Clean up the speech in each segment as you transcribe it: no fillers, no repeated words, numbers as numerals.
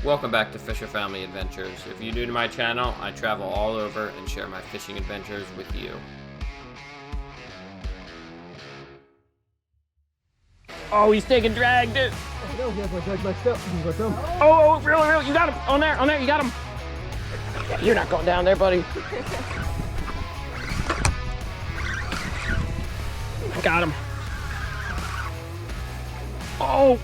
Welcome back to Fisher Family Adventures. If you're new to my channel, I travel all over and share my fishing adventures with you. Oh, he's taking drag, dude. Oh, really, you got him. On there, you got him. You're not going down there, buddy. Got him. Oh.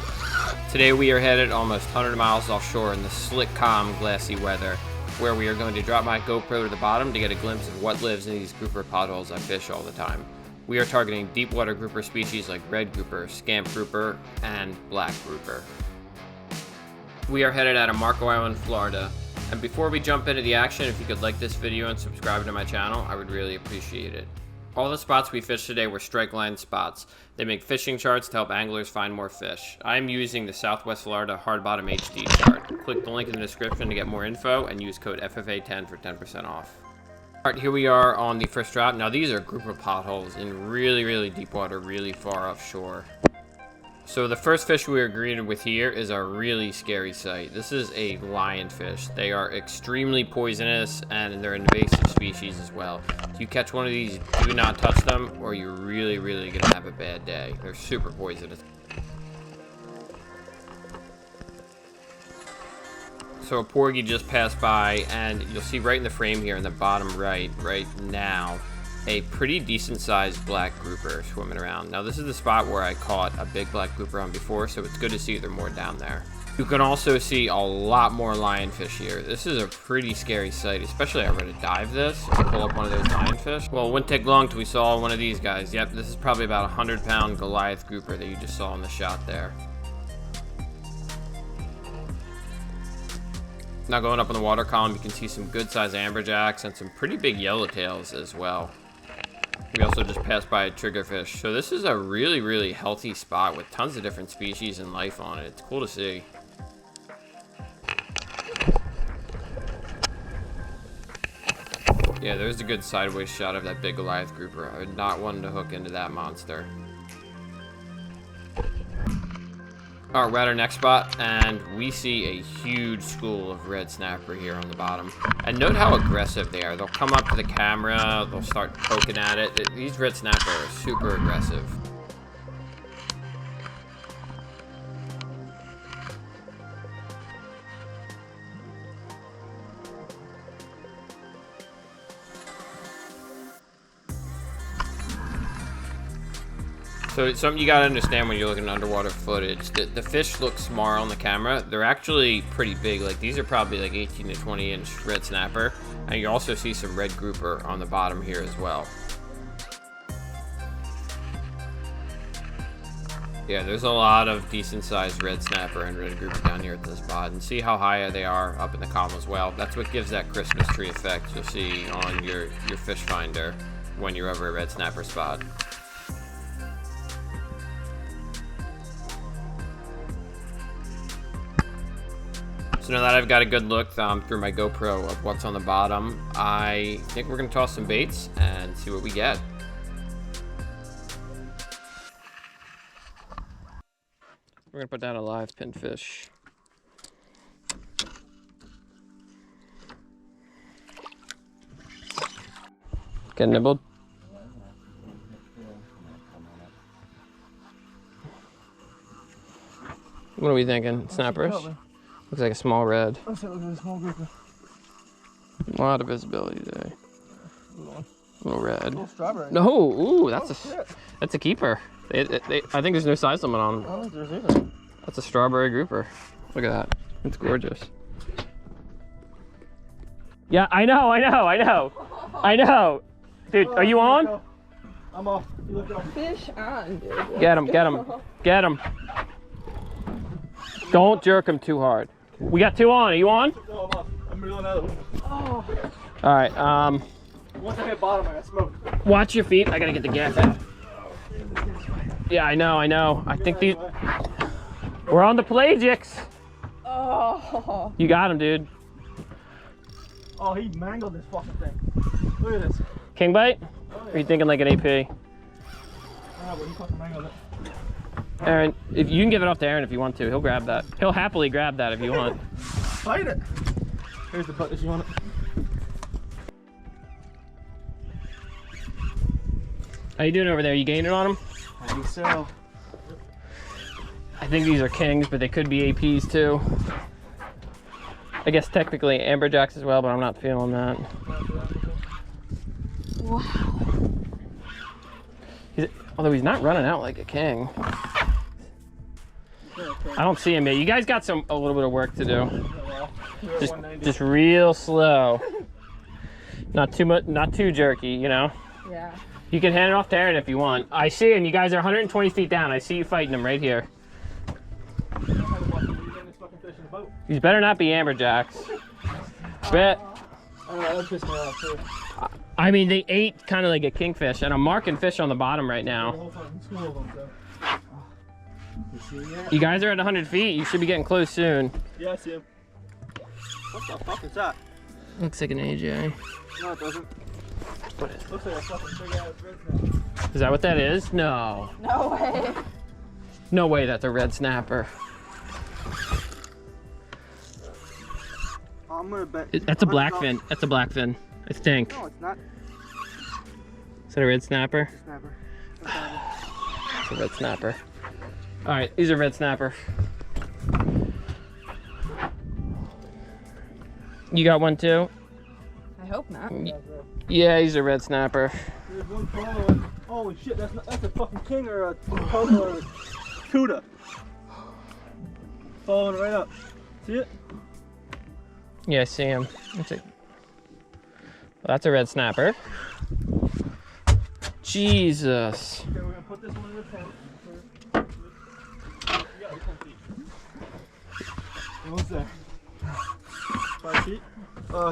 Today we are headed almost 100 miles offshore in the slick, calm, glassy weather, where we are going to drop my GoPro to the bottom to get a glimpse of what lives in these grouper potholes I fish all the time. We are targeting deep water grouper species like red grouper, scamp grouper, and black grouper. We are headed out of Marco Island, Florida. And before we jump into the action, if you could like this video and subscribe to my channel, I would really appreciate it. All the spots we fished today were strike line spots. They make fishing charts to help anglers find more fish. I'm using the Southwest Florida Hard Bottom HD chart. Click the link in the description to get more info and use code FFA10 for 10% off. Alright, here we are on the first drop. Now these are grouper potholes in really deep water, really far offshore. So the first fish we are greeted with here is a really scary sight. This is a lionfish. They are extremely poisonous and they're an invasive species as well. If you catch one of these, do not touch them or you're really gonna have a bad day. They're super poisonous. So a porgy just passed by and you'll see right in the frame here in the bottom right now, a pretty decent sized black grouper swimming around. Now this is the spot where I caught a big black grouper on before, so it's good to see there are more down there. You can also see a lot more lionfish here. This is a pretty scary sight, especially if I were to dive this and pull up one of those lionfish. Well, it wouldn't take long till we saw one of these guys. Yep, this is probably about a 100-pound Goliath grouper that you just saw in the shot there. Now going up in the water column, you can see some good sized amberjacks and some pretty big yellowtails as well. We also just passed by a triggerfish. So this is a really healthy spot with tons of different species and life on it. It's cool to see. Yeah, there's a good sideways shot of that big Goliath grouper. I would not want to hook into that monster. Alright, we're at our next spot, and we see a huge school of red snapper here on the bottom. And note how aggressive they are. They'll come up to the camera, they'll start poking at it. These red snapper are super aggressive. So it's something you gotta understand when you're looking at underwater footage. The fish look small on the camera. They're actually pretty big. Like these are probably like 18 to 20 inch red snapper. And you also see some red grouper on the bottom here as well. Yeah, there's a lot of decent sized red snapper and red grouper down here at this spot. And see how high they are up in the column as well. That's what gives that Christmas tree effect you'll see on your fish finder when you're over a red snapper spot. So now that I've got a good look through my GoPro of what's on the bottom, I think we're going to toss some baits and see what we get. We're going to put down a live pinfish. Get nibbled? What are we thinking? Snappers? Looks like a small red. Looks like a small grouper. A lot of visibility today. A little red. A little strawberry. No, ooh, that's a keeper. I think there's no size limit on them. I don't think there's either. That's a strawberry grouper. Look at that. It's gorgeous. Yeah, I know. Dude, are you on? I'm off. You look off. Fish on, dude. Get him. Don't jerk him too hard. We got two on. Are you on? No, I'm off. I'm reeling another one. Oh. All right. Once I hit bottom, I got smoked. Watch your feet. I gotta get the gaff out. Yeah, I know. I think these. We're on the pelagics. Oh. You got him, dude. Oh, he mangled this fucking thing. Look at this. King bite? Oh, yeah. Or are you thinking like an AP? Ah, but he fucking mangled it. Aaron, if you can give it off to Aaron if you want to. He'll grab that. He'll happily grab that if you want. Fight it. Here's the butt if you want it. How you doing over there? You gaining on them? I think so. I think these are kings, but they could be APs too. I guess technically Amberjacks as well, but I'm not feeling that. Wow. Although he's not running out like a king. I don't see him yet. You guys got a little bit of work to do. Just real slow. Not too much, not too jerky, you know? Yeah. You can hand it off to Aaron if you want. I see him. You guys are 120 feet down. I see you fighting him right here. These better not be Amberjacks. Bet. That pissed me off too. I mean, they ate kind of like a kingfish, and I'm marking fish on the bottom right now. You guys are at 100 feet. You should be getting close soon. Yeah, I see him. What the fuck is that? Looks like an AJ. No, it doesn't. What is it? Looks like a fucking big ass red snapper. Is that what that is? No. No way. No way that's a red snapper. I'm gonna bet. That's a blackfin. That's a blackfin, I think. No, it's not. Is that a red snapper? Snapper. It's a red snapper. All right, these are red snapper. You got one too? I hope not. Yeah, he's a red snapper. There's one following. Holy shit, that's a fucking king or a pothole or a cuda. Following right up. See it? Yeah, I see him. That's a red snapper. Jesus. Okay, we're gonna put this one in the tent. You got 10 feet. What's that? 5 feet?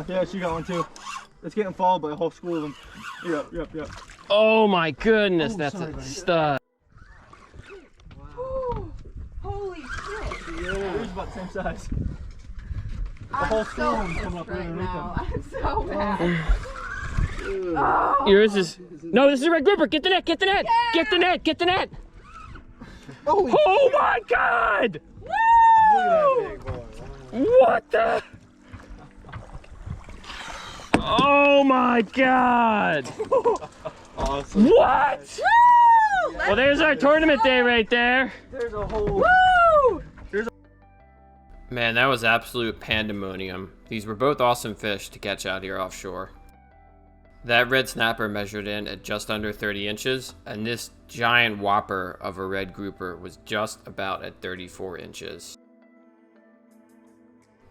Yeah, she got one too. It's getting followed by a whole school of them. Yep. Oh my goodness, Oh, that's sorry, a buddy. stud. Ooh, holy shit. Yeah, they're about the same size. I'm whole so storm's pissed coming up right underneath now. I'm so mad. Oh. Yours is. No, this is a red grouper. Get the net, get the net, get the net, get the net. Holy Oh my God! Look at that big boy. What the? Oh my God! Awesome. What? Woo! Well, there's our tournament day right there. There's a whole. Woo! Man, that was absolute pandemonium. These were both awesome fish to catch out here offshore. That red snapper measured in at just under 30 inches, and this giant whopper of a red grouper was just about at 34 inches.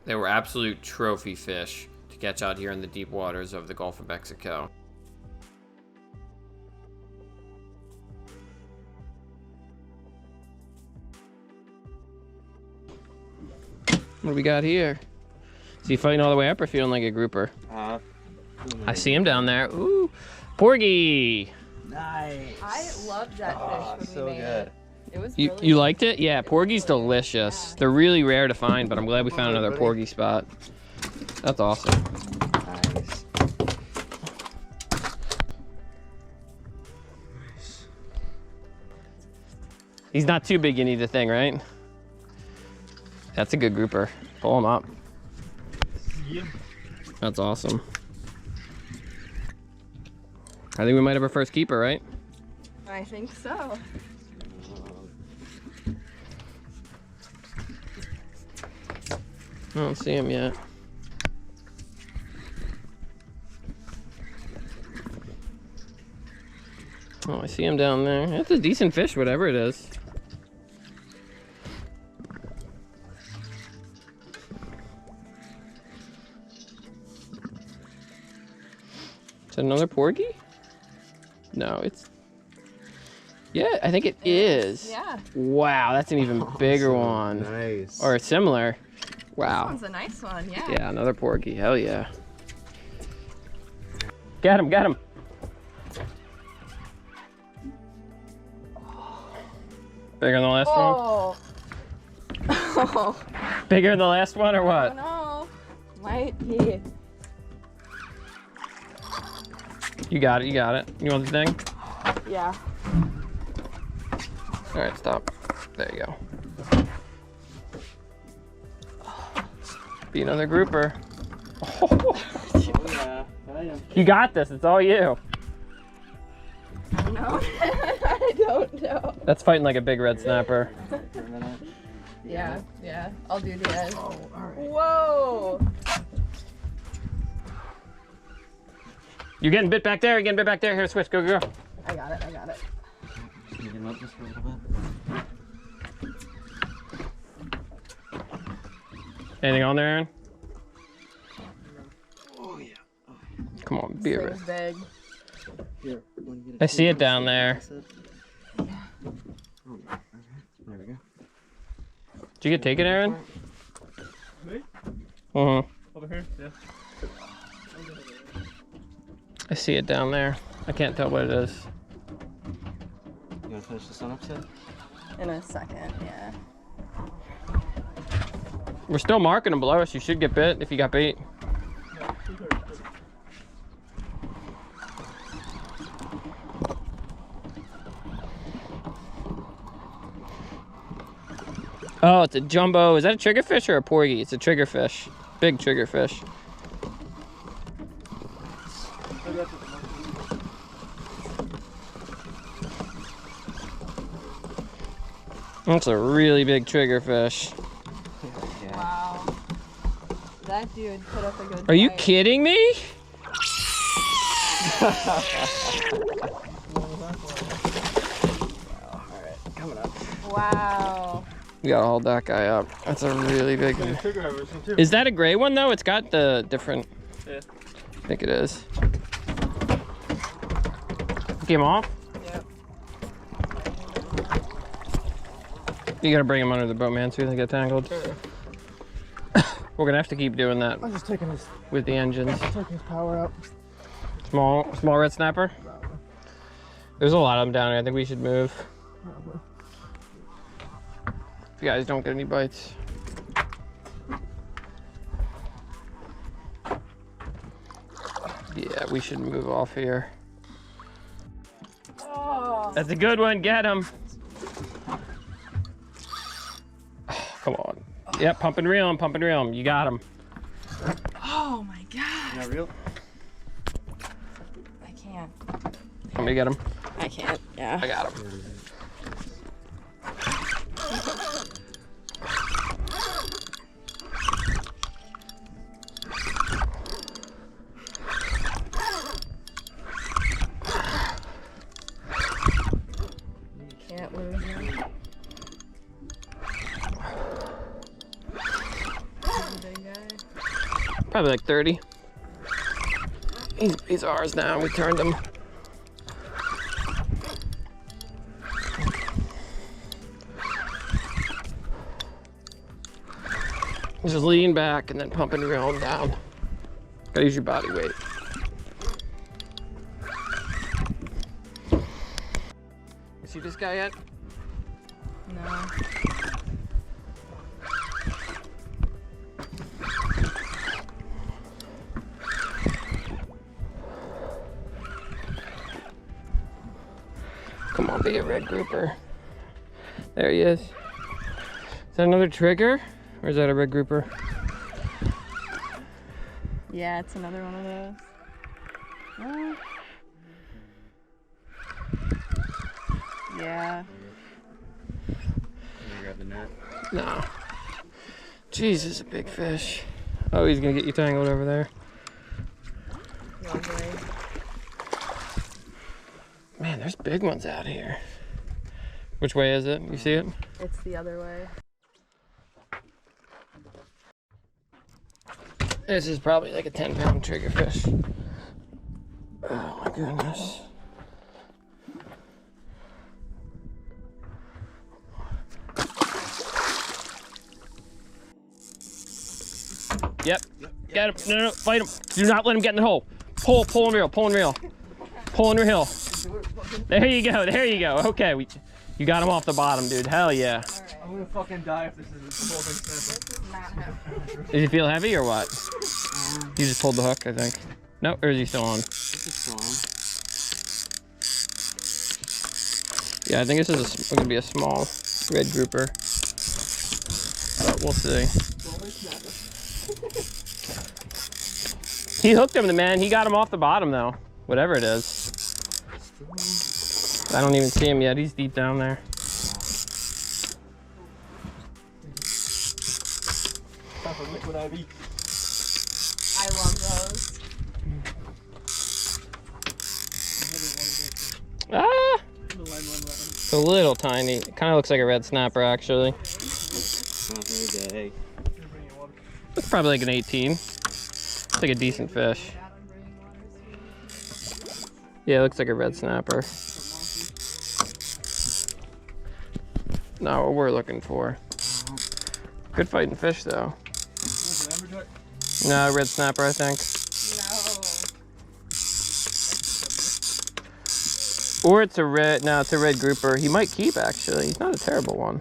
They were absolute trophy fish to catch out here in the deep waters of the Gulf of Mexico. What do we got here? Is he fighting all the way up or feeling like a grouper? I see him down there. Ooh, porgy. Nice. I loved that fish when so we made good. it. It was You, really you liked it? Yeah, porgy's delicious. They're really rare to find, but I'm glad we found another porgy spot. That's awesome. Nice. He's not too big, you need the thing, right? That's a good grouper. Pull him up. Yeah. That's awesome. I think we might have our first keeper, right? I think so. I don't see him yet. Oh, I see him down there. That's a decent fish, whatever it is. Is it another porgy? No, it's... Yeah, I think it is. Yeah. Wow, that's an even bigger one. Nice. Or similar. This Wow. one's a nice one, yeah. Yeah, another porgy. Hell yeah. Get him, get him. Bigger than the last one? Oh. Oh. Bigger than the last one or Oh what? no. Might be. You got it, you got it. You want the thing? Yeah. All right, stop. There you go. Be another grouper. Oh yeah, I am. You got this. It's all you. I don't know. I don't know. That's fighting like a big red snapper. For a minute. Yeah, yeah. I'll do the edge. Oh, alright. Whoa! You're getting bit back there. You're getting bit back there. Here, switch. Go, go, go. I got it. I got it. Sneaking up just a little bit. Anything on there, Aaron? Oh yeah. Come on, be a Thing's big. Here. I see it down there. Oh, okay. There we go. Did you get taken, Aaron? Me? Uh-huh. Over here? Yeah. I see it down there. I can't tell what it is. You want to finish this one up, Sid? In a second, yeah. We're still marking them below us. You should get bit if you got bait. Oh, it's a jumbo. Is that a triggerfish or a porgy? It's a triggerfish. Big triggerfish. That's a really big triggerfish. Wow. That dude put up a good Are you fight. kidding me? Wow. You gotta hold that guy up. That's a really big one. Trigger harvesting too. Is that a gray one though? It's got the different. Yeah. I think it is. Get him off? Yep. You gotta bring him under the boat, man, so he doesn't get tangled. We're gonna have to keep doing that I'm just taking this with the engines. power out. Small red snapper. There's a lot of them down here. I think we should move. If you guys don't get any bites. Yeah, we should move off here. Oh. That's a good one. Get him. Oh, come on. Yep, pump and reel him, pump and reel him. You got him. Oh my god. Not real? I can't. Want me to get him? I can't. Yeah. I got him. Can't lose him. He's a big guy. Probably like 30. He's ours now. We turned him. Just lean back and then pump and reel him down. Gotta use your body weight. You see this guy yet? No. Come on, be a red grouper. There he is. Is that another trigger? Or is that a red grouper? Yeah, it's another one of those. Yeah. Can you grab the net? No. Jesus, a big fish. Oh, he's gonna get you tangled over there. Lovely. Man, there's big ones out here. Which way is it? You see it? It's the other way. This is probably like a 10-pound triggerfish. Oh my goodness. Yep. Get him. No, no, fight him. Do not let him get in the hole. Pull and reel, pull and reel. Pull and reel. There you go, there you go. Okay, you got him off the bottom, dude. Hell yeah. I'm gonna fucking die if this is the whole thing. Not him. Does he feel heavy or what? You just pulled the hook, I think. No, or is he still on? This is still on. Yeah, I think this is gonna be a small red grouper. But we'll see. He hooked him, man. He got him off the bottom, though. Whatever it is. I don't even see him yet. He's deep down there. Time for liquid IV. I love those. Ah! It's a little tiny. It kind of looks like a red snapper, actually. It's probably like an 18. It's like a decent fish. Yeah, it looks like a red snapper. Not what we're looking for. Good fighting fish, though. No, red snapper, I think. No. Or it's a red. No, it's a red grouper. He might keep, actually. He's not a terrible one.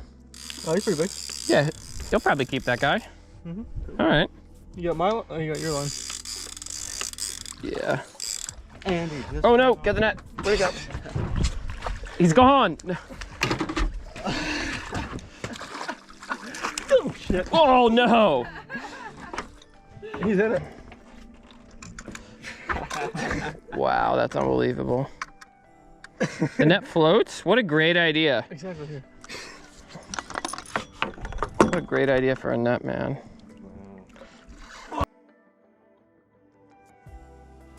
Oh, he's pretty big. Yeah, he'll probably keep that guy. Mm-hmm. All right. You got my line? Oh, you got your line. Yeah. Andy, Oh no, get the net. Where'd he go? He's gone. Oh, shit. Oh no. He's in it. Wow, that's unbelievable. The net floats? What a great idea. Exactly here. What a great idea for a net, man.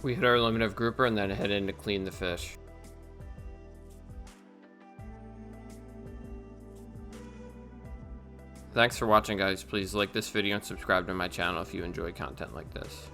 We hit our limit of grouper and then head in to clean the fish. Thanks for watching, guys. Please like this video and subscribe to my channel if you enjoy content like this.